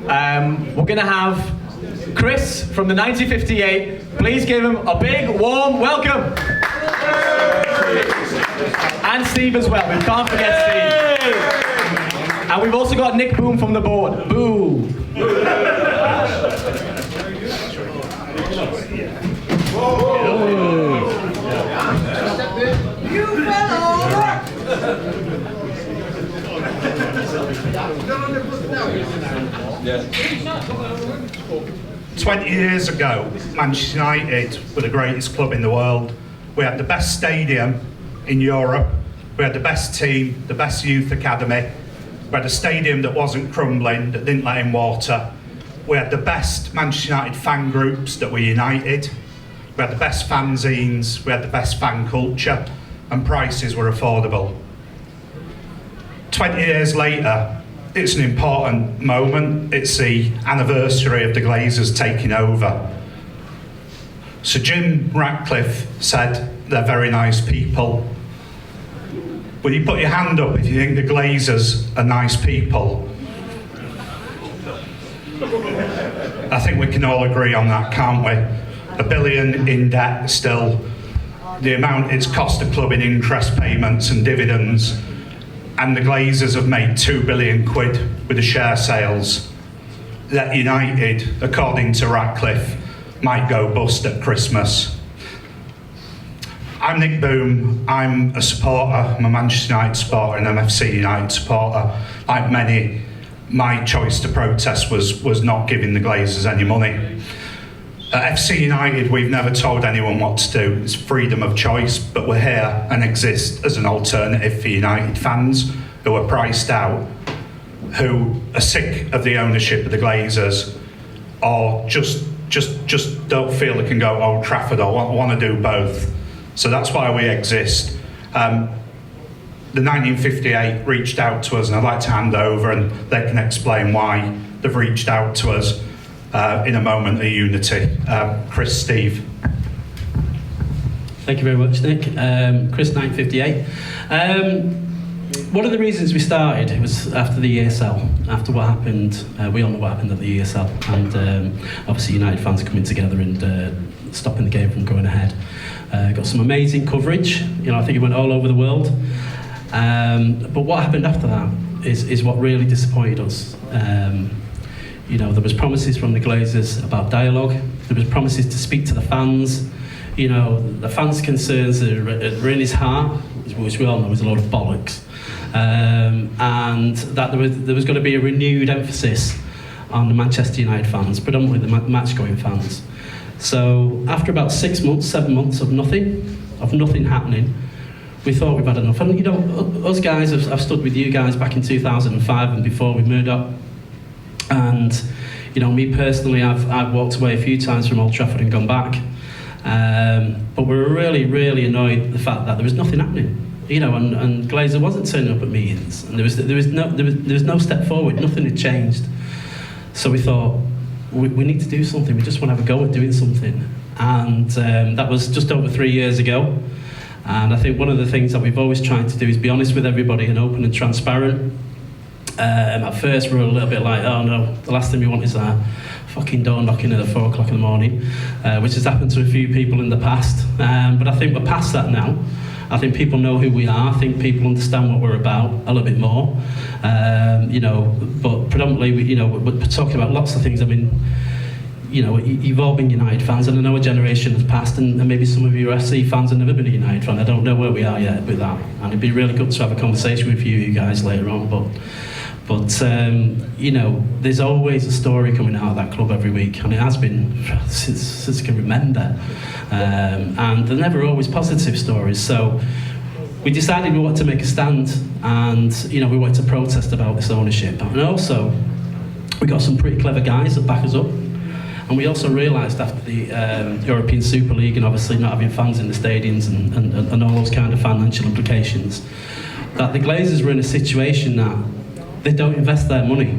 We're going to have Chris from the 1958. Please give him a big, warm welcome. And Steve as well. We can't forget Steve. And we've also got Nick Boom from the board. Boo. You fellow! 20 years ago, Manchester United were the greatest club in the world. We had the best stadium in Europe, we had the best team, the best youth academy, we had a stadium that wasn't crumbling, that didn't let in water, we had the best Manchester United fan groups that were united, we had the best fanzines, we had the best fan culture, and prices were affordable. 20 years later, it's an important moment. It's the anniversary of the Glazers taking over. So Jim Ratcliffe said they're very nice people. Will you put your hand up if you think the Glazers are nice people? I think we can all agree on that, can't we? $1 billion in debt still. The amount it's cost the club in interest payments and dividends. And the Glazers have made £2 billion with the share sales. That United, according to Ratcliffe, might go bust at Christmas. I'm Nick Boom. I'm a supporter. I'm a Manchester United supporter and an FC United supporter. Like many, my choice to protest was not giving the Glazers any money. At FC United, we've never told anyone what to do. It's freedom of choice, but we're here and exist as an alternative for United fans who are priced out, who are sick of the ownership of the Glazers, or just don't feel they can go Old Trafford or want to do both. So that's why we exist. The 1958 reached out to us, and I'd like to hand over and they can explain why they've reached out to us. In a moment of unity. Chris, Steve. Thank you very much, Nick. Chris, 958. One of the reasons we started was after the ESL, after what happened, we all know what happened at the ESL, and obviously United fans coming together and stopping the game from going ahead. Got some amazing coverage, I think it went all over the world. But what happened after that is what really disappointed us. There was promises from the Glazers about dialogue. There was promises to speak to the fans. The fans' concerns are in his heart, which we all know is a load of bollocks. And that there was going to be a renewed emphasis on the Manchester United fans, predominantly the match-going fans. So after about 6 months, 7 months of nothing happening, we thought we've had enough. And us guys, I've stood with you guys back in 2005 and before with Murdoch. And me personally, I've walked away a few times from Old Trafford and gone back. But we were really, really annoyed at the fact that there was nothing happening. And Glazer wasn't turning up at meetings, and there was no step forward. Nothing had changed. So we thought we need to do something. We just want to have a go at doing something. And that was just over 3 years ago. And I think one of the things that we've always tried to do is be honest with everybody and open and transparent. At first we were a little bit like, oh no, the last thing we want is that fucking door knocking at 4 o'clock in the morning, which has happened to a few people in the past. But I think we're past that now. I think people know who we are. I think people understand what we're about a little bit more. But predominantly, we're talking about lots of things. I mean, you've all been United fans, and I know a generation has passed, and maybe some of you are FC fans have never been a United fan. I don't know where we are yet with that, and it'd be really good to have a conversation with you guys later on. But there's always a story coming out of that club every week, and it has been since I can remember. And they're never always positive stories. So we decided we wanted to make a stand, and we wanted to protest about this ownership. And also, we got some pretty clever guys that back us up. And we also realised after the European Super League, and obviously not having fans in the stadiums and all those kind of financial implications, that the Glazers were in a situation that they don't invest their money.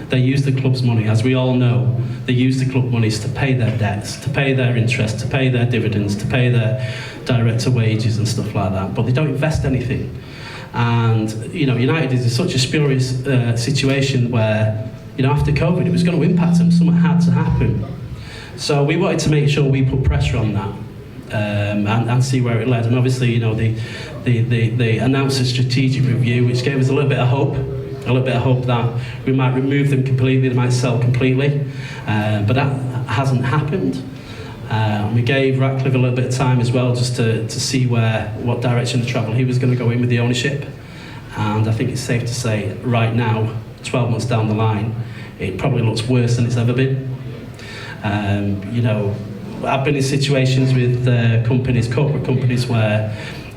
They use the club's money. As we all know, they use the club monies to pay their debts, to pay their interest, to pay their dividends, to pay their director wages and stuff like that. But they don't invest anything. And United is in such a spurious situation where after COVID, it was going to impact them. Something had to happen. So we wanted to make sure we put pressure on that and see where it led. And obviously, they announced a strategic review, which gave us a little bit of hope that we might remove them completely, they might sell completely. But that hasn't happened. We gave Ratcliffe a little bit of time as well, just to see what direction of travel he was going to go in with the ownership. And I think it's safe to say right now, 12 months down the line, it probably looks worse than it's ever been. I've been in situations with corporate companies where,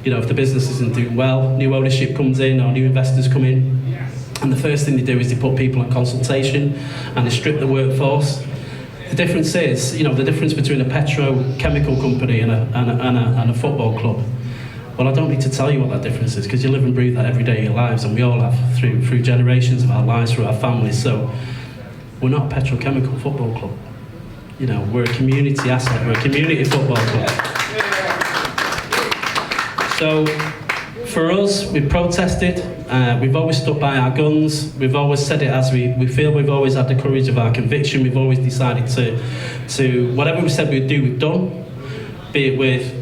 if the business isn't doing well, new ownership comes in or new investors come in, and the first thing they do is they put people on consultation and they strip the workforce. The difference is, the difference between a petrochemical company and a football club. Well, I don't need to tell you what that difference is, because you live and breathe that every day of your lives, and we all have through generations of our lives, through our families. So we're not a petrochemical football club. We're a community asset. We're a community football club. So for us, we've protested. We've always stuck by our guns. We've always said it as we feel. We've always had the courage of our conviction. We've always decided to whatever we said we'd do, we've done. Be it with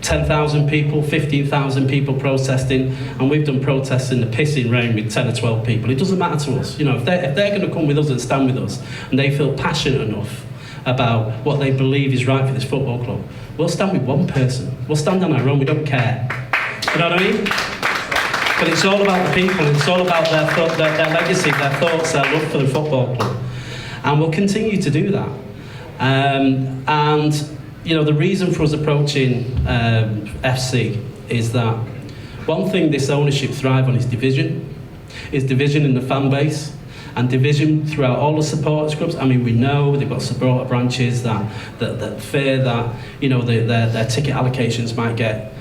10,000 people, 15,000 people protesting, and we've done protests in the pissing rain with 10 or 12 people. It doesn't matter to us. If they're going to come with us and stand with us, and they feel passionate enough about what they believe is right for this football club, we'll stand with one person. We'll stand on our own. We don't care. You know what I mean? But it's all about the people. It's all about their legacy, their thoughts, their love for the football club, and we'll continue to do that. The reason for us approaching FC is that one thing this ownership thrive on is division in the fan base, and division throughout all the supporters groups. I mean, we know they've got supporter branches that fear that their ticket allocations might get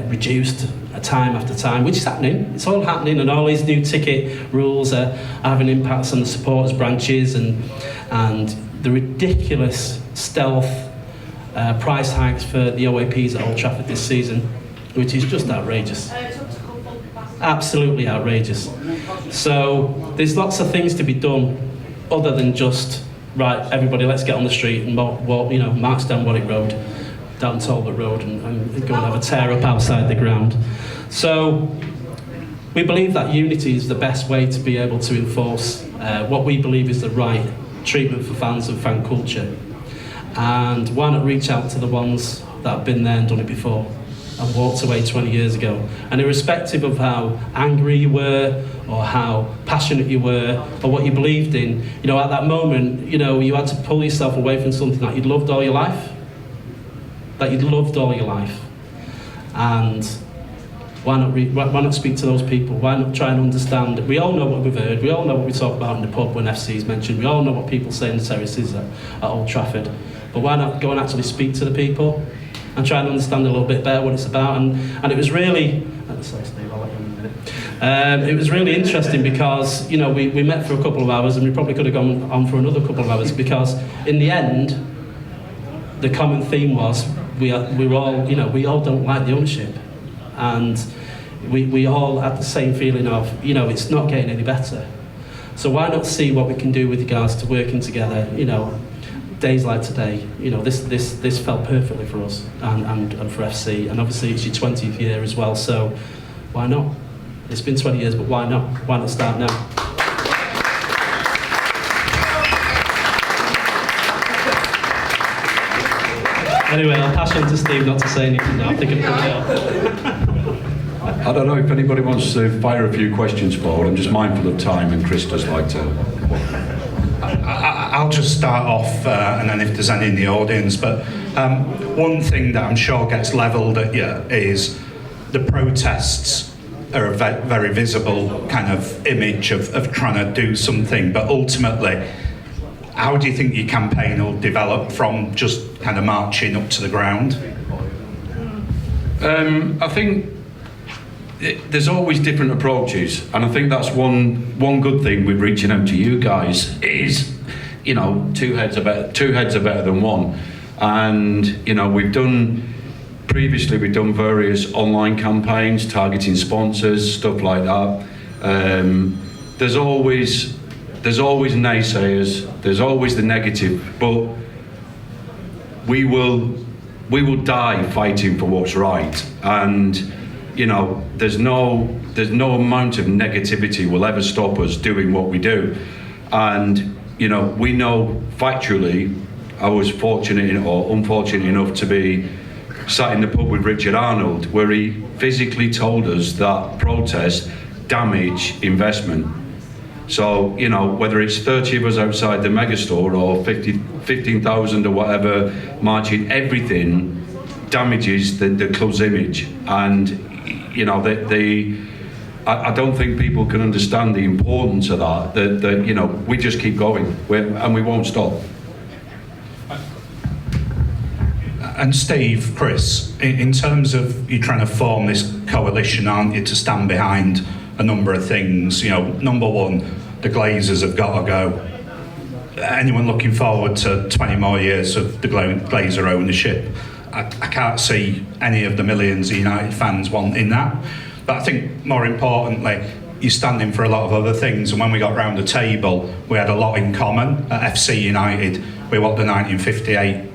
reduced time after time, which is happening. It's all happening, and all these new ticket rules are having impacts on the supporters branches, and the ridiculous stealth price hikes for the OAPs at Old Trafford this season, which is just outrageous. Absolutely outrageous. So there's lots of things to be done other than just, right, everybody, let's get on the street and walk, march down Warwick Road, down Talbot Road, and go and have a tear up outside the ground. So we believe that unity is the best way to be able to enforce what we believe is the right treatment for fans and fan culture. And why not reach out to the ones that have been there and done it before and walked away 20 years ago? And irrespective of how angry you were or how passionate you were or what you believed in, at that moment, you had to pull yourself away from something that you'd loved all your life. And why not speak to those people? Why not try and understand? We all know what we've heard. We all know what we talk about in the pub when FC is mentioned. We all know what people say in the terraces at Old Trafford. But why not go and actually speak to the people and try and understand a little bit better what it's about? And it was really... Sorry, Steve, I'll let you in a minute. It was really interesting because, we met for a couple of hours, and we probably could have gone on for another couple of hours, because in the end, the common theme was we all don't like the ownership. And we all had the same feeling of, it's not getting any better. So why not see what we can do with regards to working together, days like today. This felt perfectly for us and for FC, and obviously it's your 20th year as well, so why not? It's been 20 years, but why not? Why not start now? Anyway, I'll pass on to Steve not to say anything now. I think I'm pretty I don't know if anybody wants to fire a few questions forward. I'm just mindful of time, and Chris does like to. I'll just start off, and then if there's any in the audience. But one thing that I'm sure gets levelled at you is the protests are a very visible kind of image of trying to do something. But ultimately, how do you think your campaign will develop from just kind of marching up to the ground? I think there's always different approaches, and I think that's one good thing with reaching out to you guys is, two heads are better than one. And we've done various online campaigns targeting sponsors, stuff like that. There's always there's always naysayers, there's always the negative, but we will die fighting for what's right. And you know, there's no amount of negativity will ever stop us doing what we do. And you know, we know factually, I was fortunate or unfortunate enough to be sat in the pub with Richard Arnold, where he physically told us that protests damage investment. So, you know, whether it's 30 of us outside the megastore or 15,000 or whatever marching, everything damages the club's image. And, you know, I don't think people can understand the importance of that, you know, we just keep going and we won't stop. And Steve, Chris, in terms of you trying to form this coalition, aren't you, to stand behind a number of things? You know, number one, the Glazers have got to go. Anyone looking forward to 20 more years of the Glazer ownership? I can't see any of the millions of United fans wanting that. But I think more importantly, you're standing for a lot of other things. And when we got round the table, we had a lot in common. At FC United, we what the 1958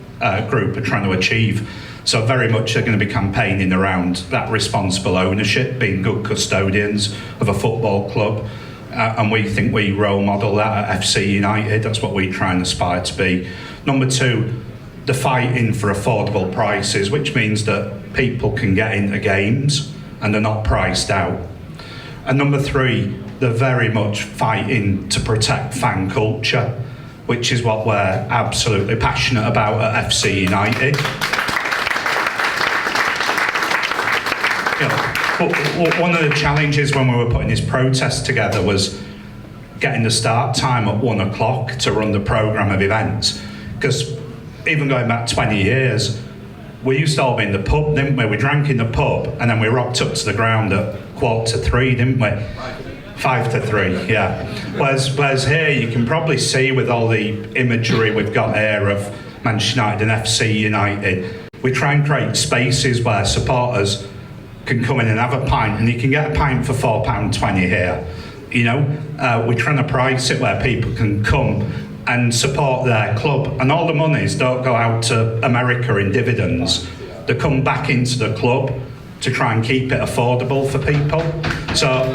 group are trying to achieve. So very much they're going to be campaigning around that responsible ownership, being good custodians of a football club. And we think we role model that at FC United. That's what we try and aspire to be. Number two, the fighting for affordable prices, which means that people can get into games and they're not priced out. And number three, they're very much fighting to protect fan culture, which is what we're absolutely passionate about at FC United. You know, one of the challenges when we were putting this protest together was getting the start time at 1 o'clock to run the programme of events. Because even going back 20 years, we used to all be in the pub, didn't we? We drank in the pub and then we rocked up to the ground at 2:45, didn't we? 2:55, yeah. Whereas here you can probably see with all the imagery we've got here of Manchester United and FC United, we try and create spaces where supporters can come in and have a pint, and you can get a pint for £4.20 here. You know, we're trying to price it where people can come and support their club, and all the monies don't go out to America in dividends. They come back into the club to try and keep it affordable for people. So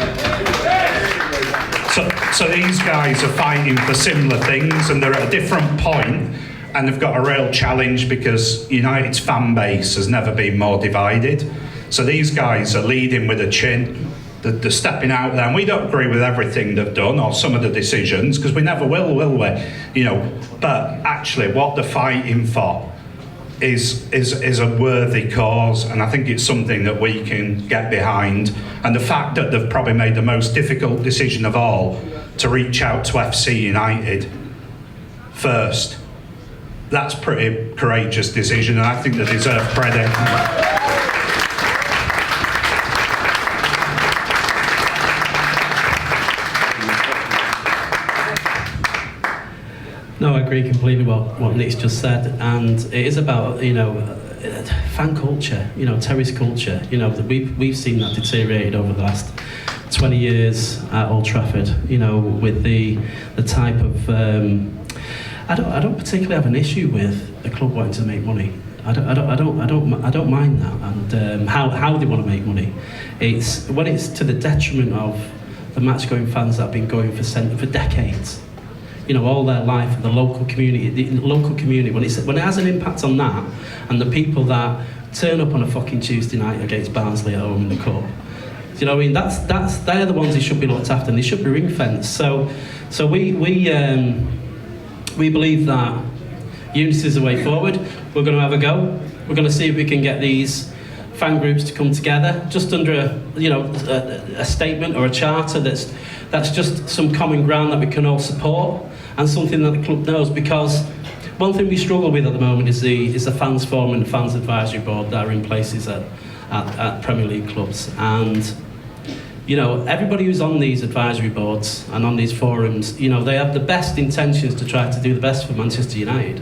these guys are fighting for similar things, and they're at a different point, and they've got a real challenge because United's fan base has never been more divided. So these guys are leading with a chin. They're stepping out there, and we don't agree with everything they've done or some of the decisions, because we never will we? You know, but actually what they're fighting for is a worthy cause, and I think it's something that we can get behind. And the fact that they've probably made the most difficult decision of all to reach out to FC United first, that's a pretty courageous decision, and I think they deserve credit. No, I agree completely with what Nick's just said, and it is about, you know, fan culture, you know, terrace culture. You know, we've seen that deteriorated over the last 20 years at Old Trafford. You know, with the type of I don't particularly have an issue with a club wanting to make money. I don't mind that, and how they want to make money. It's when it's to the detriment of the match-going fans that have been going for decades. You know, all their life, the local community, when it has an impact on that, and the people that turn up on a fucking Tuesday night against Barnsley at home in the cup, you know, I mean, they're the ones who should be looked after, and they should be ring fenced. So we believe that unity is the way forward. We're going to have a go. We're going to see if we can get these fan groups to come together, just under a statement or a charter that's just some common ground that we can all support, and something that the club knows. Because one thing we struggle with at the moment is the fans forum and the fans advisory board that are in places at Premier League clubs. And you know, everybody who's on these advisory boards and on these forums, you know, they have the best intentions to try to do the best for Manchester United.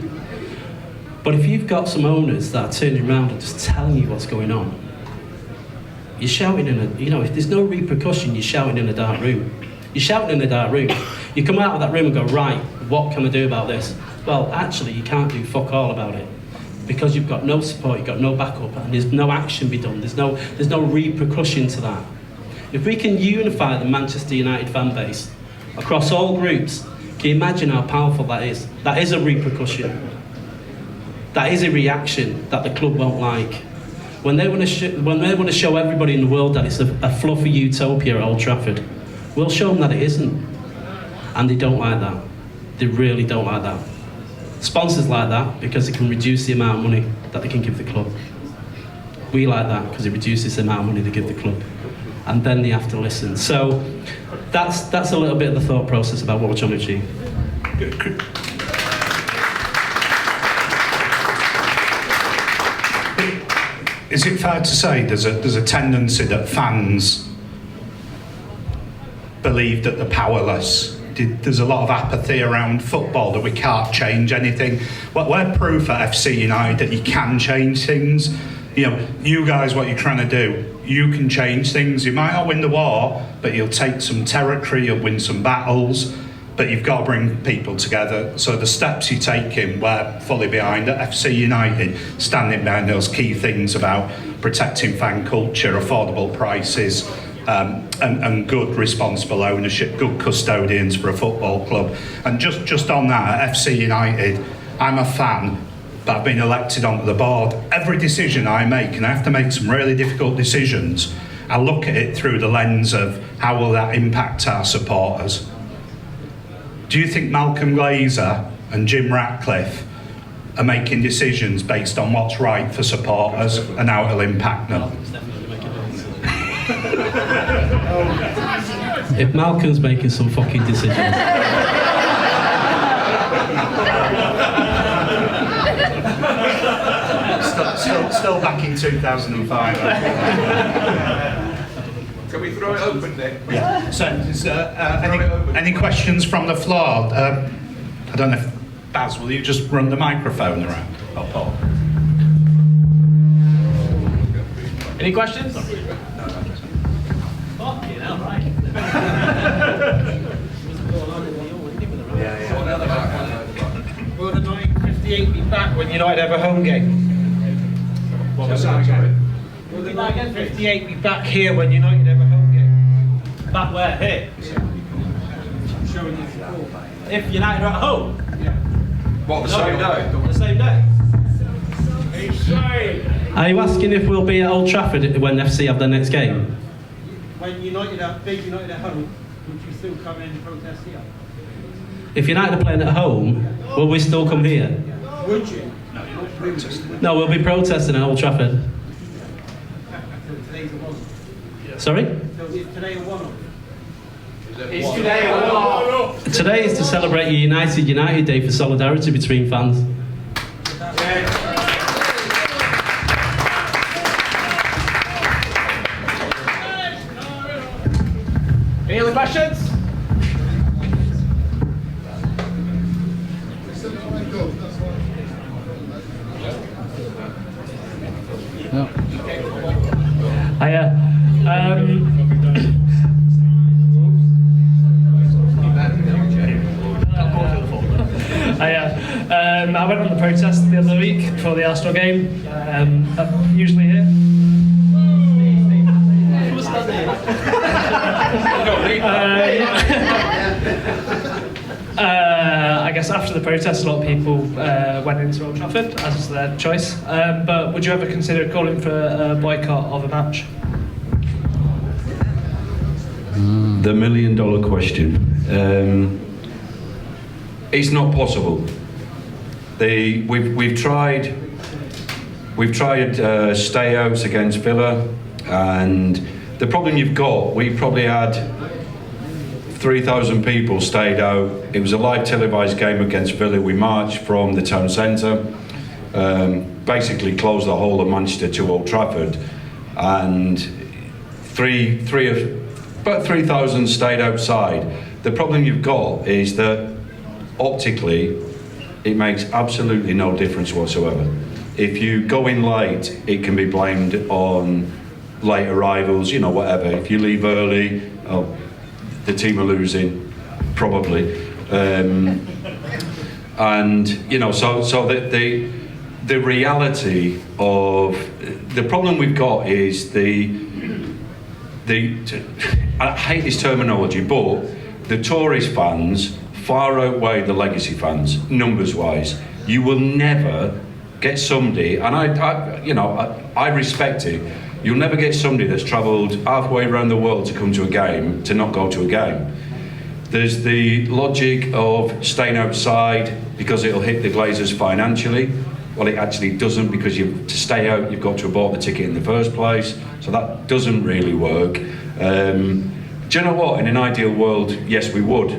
But if you've got some owners that are turning around and just telling you what's going on, you're shouting if there's no repercussion, you're shouting in a dark room. You're shouting in a dark room. You come out of that room and go, right, what can I do about this? Well, actually, you can't do fuck all about it because you've got no support, you've got no backup, and there's no action be done. There's no repercussion to that. If we can unify the Manchester United fan base across all groups, can you imagine how powerful that is? That is a repercussion. That is a reaction that the club won't like. When they want to show everybody in the world that it's a fluffy utopia at Old Trafford, we'll show them that it isn't. And they don't like that. They really don't like that. Sponsors like that because it can reduce the amount of money that they can give the club. We like that because it reduces the amount of money they give the club. And then they have to listen. So that's a little bit of the thought process about what we're trying to achieve. Is it fair to say there's a tendency that fans believe that they're powerless? There's a lot of apathy around football, that we can't change anything. We're proof at FC United that you can change things. You know, you guys, what you're trying to do, you can change things. You might not win the war, but you'll take some territory, you'll win some battles, but you've got to bring people together. So the steps you're taking, we're fully behind at FC United, standing behind those key things about protecting fan culture, affordable prices, and good responsible ownership, good custodians for a football club. And just on that, at FC United, I'm a fan, but I've been elected onto the board. Every decision I make, and I have to make some really difficult decisions, I look at it through the lens of how will that impact our supporters. Do you think Malcolm Glazer and Jim Ratcliffe are making decisions based on what's right for supporters and how it'll impact them? If Malcolm's making some fucking decisions. Still back in 2005. Can we throw it open then? Yeah. So, is any questions from the floor? I don't know if Baz, will you just run the microphone around? Oh, Paul. Any questions? Fucking hell, right. Will the 1958 be back when United have a home game? What was that, sorry? Will the 1958 be back here when United have a home game? Back where? Here? If United are at home? What, the same day? The same day? Are you asking if we'll be at Old Trafford when FC have their next game? When United are big United at home, would you still come in and protest here? If United are playing at home, will we still come here? Would you? No, we'll be protesting at Old Trafford. Today's a one. Sorry? So is today a one-off? Is today a one-off? Today is to celebrate United Day for solidarity between fans. Any other questions? I went on the protest the other week before the Arsenal game. I'm usually here. I guess after the protest, a lot of people went into Old Trafford, as was their choice. But would you ever consider calling for a boycott of a match? The $1 million question. It's not possible. We've tried stay-outs against Villa, and the problem you've got, we probably had 3,000 people stayed out. It was a live televised game against Villa. We marched from the town centre, basically closed the whole of Manchester to Old Trafford, and about 3,000 stayed outside. The problem you've got is that optically it makes absolutely no difference whatsoever. If you go in late, it can be blamed on late arrivals, whatever. If you leave early, the team are losing, probably. And you know, so the reality of the problem we've got is I hate this terminology, but the tourist fans far outweigh the legacy fans, numbers-wise. You will never get somebody, and I respect it, you'll never get somebody that's travelled halfway around the world to come to a game to not go to a game. There's the logic of staying outside because it'll hit the Glazers financially. Well, it actually doesn't, because to stay out, you've got to have bought the ticket in the first place, so that doesn't really work. Do you know what? In an ideal world, yes, we would,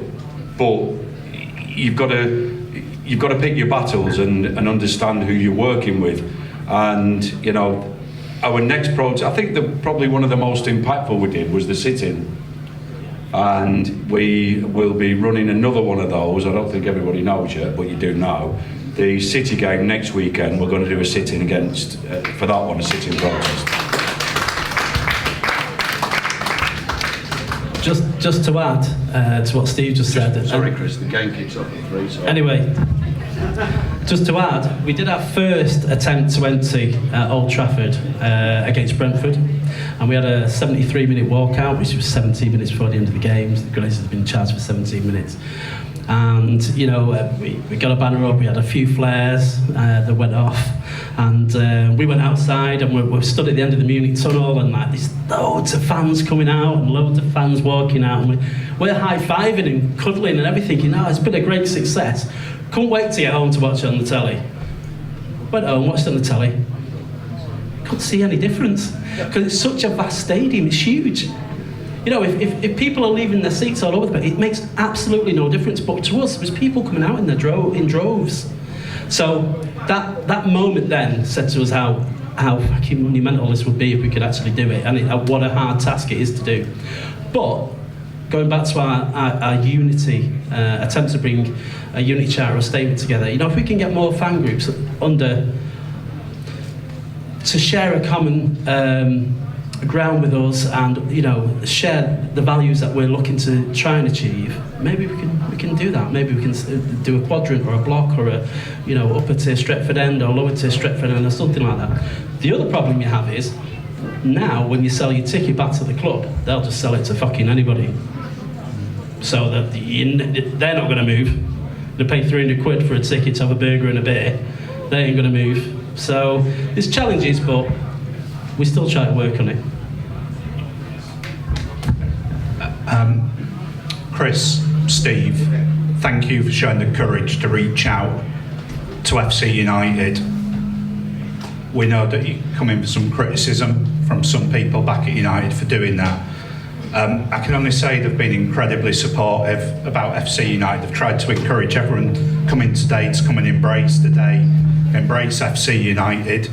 but you've got to pick your battles and understand who you're working with. And you know, our next project, I think probably one of the most impactful we did was the sit-in, and we will be running another one of those. I don't think everybody knows yet, but you do know. The City game next weekend, we're going to do a sit-in against, for that one, a sit-in protest. Just to add to what Steve just said. Sorry, Chris, the game kicks off at 3. So. Anyway, just to add, we did our first attempt to empty Old Trafford against Brentford, and we had a 73-minute walkout, which was 17 minutes before the end of the game. The Glazers had been charged for 17 minutes. And you know, we got a banner up, we had a few flares that went off, and we went outside and we stood at the end of the Munich tunnel, and like there's loads of fans coming out and loads of fans walking out, and we're high-fiving and cuddling and everything, you know, it's been a great success. Couldn't wait to get home to watch it on the telly. Went home, watched it on the telly, couldn't see any difference, because it's such a vast stadium, it's huge. You know, if people are leaving their seats all over the place, it makes absolutely no difference. But to us, there's people coming out in droves. So that moment then said to us how fucking monumental this would be if we could actually do it, and what a hard task it is to do. But going back to our unity, attempt to bring a unity charter or statement together, you know, if we can get more fan groups to share a common ground with us, and you know, share the values that we're looking to try and achieve, maybe we can do that. Maybe we can do a quadrant or a block or a, you know, upper tier Stretford end or lower tier Stretford end or something like that. The other problem you have is now when you sell your ticket back to the club, they'll just sell it to fucking anybody, so that they're not going to move. They pay 300 quid for a ticket to have a burger and a beer, they ain't going to move. So there's challenges, but we still try to work on it. Chris, Steve, thank you for showing the courage to reach out to FC United. We know that you come in for some criticism from some people back at United for doing that. I can only say they've been incredibly supportive about FC United. They've tried to encourage everyone coming today to come and embrace the day, embrace FC United.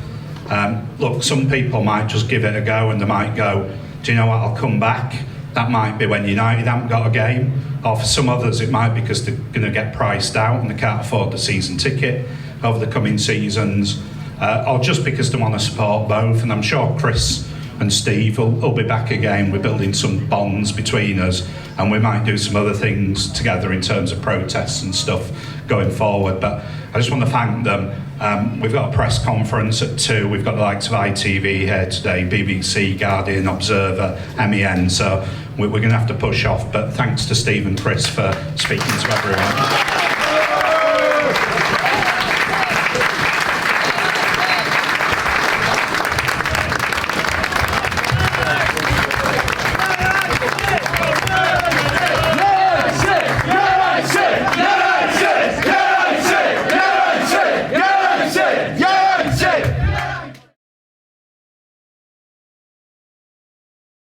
Look, some people might just give it a go and they might go, do you know what, I'll come back. That might be when United haven't got a game, or for some others it might be because they're going to get priced out and they can't afford the season ticket over the coming seasons, or just because they want to support both. And I'm sure Chris and Steve will be back again. We're building some bonds between us, and we might do some other things together in terms of protests and stuff going forward. But I just want to thank them. We've got a press conference at 2. We've got the likes of ITV here today, BBC, Guardian, Observer, MEN. So we're going to have to push off. But thanks to Steve and Chris for speaking to everyone.